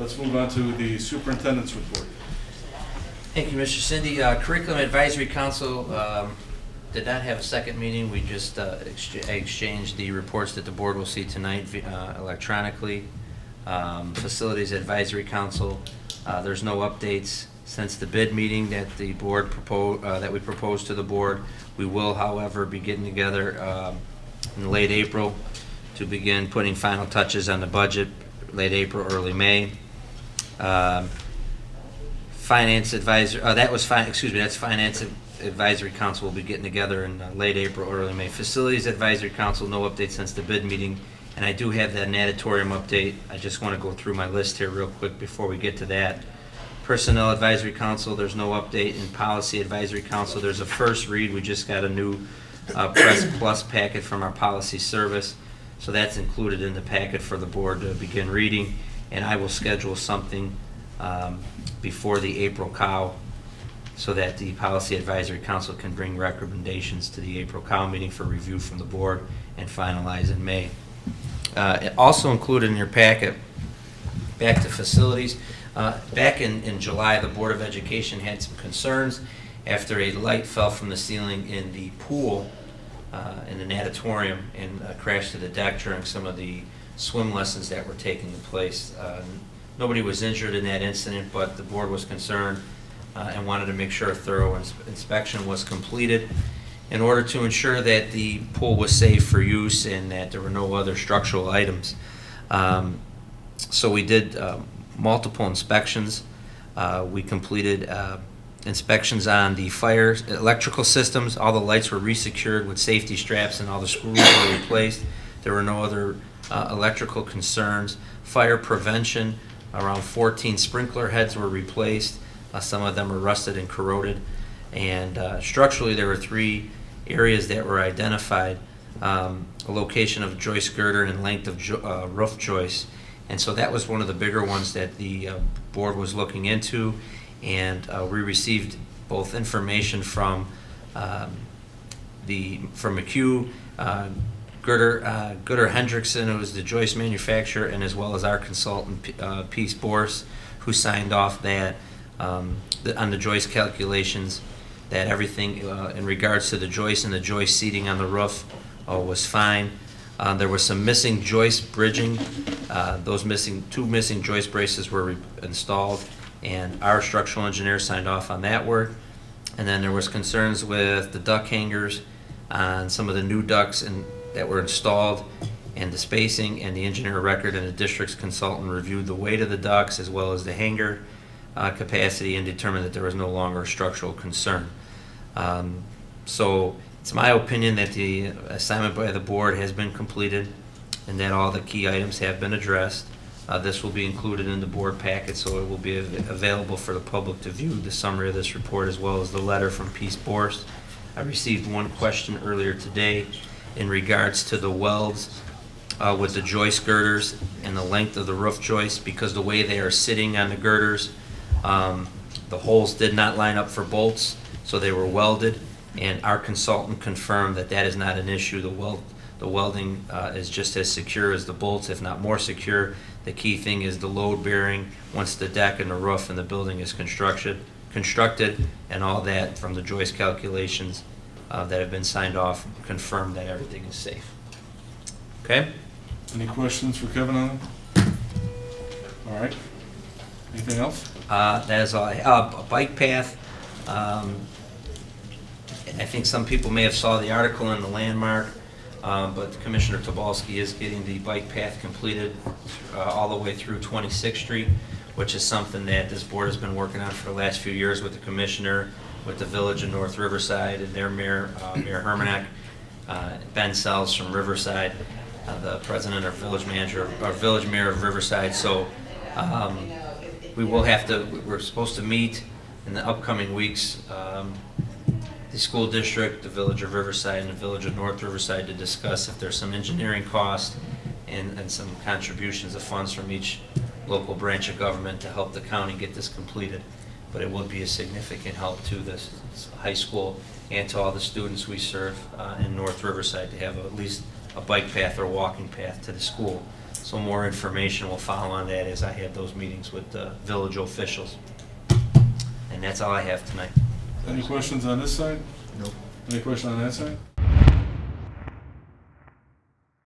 Let's move on to the superintendent's report. Thank you, Mr. Cindy. Curriculum Advisory Council did not have a second meeting. We just exchanged the reports that the board will see tonight electronically. Facilities Advisory Council, there's no updates since the bid meeting that the board that we proposed to the board. We will, however, be getting together in late April to begin putting final touches on the budget. Late April, early May. Finance Advisory, that's Finance Advisory Council will be getting together in late April, early May. Facilities Advisory Council, no update since the bid meeting. And I do have that natatorium update. I just want to go through my list here real quick before we get to that. Personnel Advisory Council, there's no update. In Policy Advisory Council, there's a first read. We just got a new Press Plus packet from our policy service. So that's included in the packet for the board to begin reading. And I will schedule something before the April COW so that the Policy Advisory Council can bring recommendations to the April COW meeting for review from the board and finalize in May. Also included in your packet, back to facilities, back in July, the Board of Education had some concerns after a light fell from the ceiling in the pool in the natatorium and crashed to the deck during some of the swim lessons that were taking place. Nobody was injured in that incident, but the board was concerned and wanted to make sure a thorough inspection was completed in order to ensure that the pool was safe for use and that there were no other structural items. So we did multiple inspections. We completed inspections on the fire electrical systems. All the lights were resecured with safety straps and all the screws were replaced. There were no other electrical concerns. Fire prevention, around 14 sprinkler heads were replaced. Some of them were rusted and corroded. And structurally, there were 3 areas that were identified, a location of joist girder and length of roof joist. And so that was one of the bigger ones that the board was looking into. And we received both information from McHugh, Gooder Hendrickson, who was the joist manufacturer, and as well as our consultant, Peace Boris, who signed off that on the joist calculations, that everything in regards to the joist and the joist seating on the roof was fine. There was some missing joist bridging. Those two missing joist braces were installed, and our structural engineer signed off on that work. And then there was concerns with the duct hangers on some of the new ducts that were installed and the spacing, and the engineer of record and the district's consultant reviewed the weight of the ducts as well as the hanger capacity and determined that there was no longer a structural concern. So it's my opinion that the assignment by the board has been completed and that all the key items have been addressed. This will be included in the board packet, so it will be available for the public to view the summary of this report as well as the letter from Peace Boris. I received one question earlier today in regards to the welds with the joist girders and the length of the roof joist, because the way they are sitting on the girders, the holes did not line up for bolts, so they were welded, and our consultant confirmed that that is not an issue. The welding is just as secure as the bolts, if not more secure. The key thing is the load bearing once the deck and the roof and the building is constructed, and all that from the joist calculations that have been signed off confirm that everything is safe. Okay? Any questions for Kevin on it? All right. Anything else? That is all. A bike path. I think some people may have saw the article in the Landmark, but Commissioner Tobolski is getting the bike path completed all the way through 26th Street, which is something that this board has been working on for the last few years with the commissioner, with the village of North Riverside and their mayor, Mayor Hermanack, Ben Sells from Riverside, the president or village manager, or village mayor of Riverside. So we're supposed to meet in the upcoming weeks, the school district, the village of Riverside, and the village of North Riverside to discuss if there's some engineering costs and some contributions of funds from each local branch of government to help the county get this completed. But it would be a significant help to this high school and to all the students we serve in North Riverside to have at least a bike path or walking path to the school. So more information will follow on that as I have those meetings with the village officials. And that's all I have tonight. Any questions on this side? Nope. Any question on that side?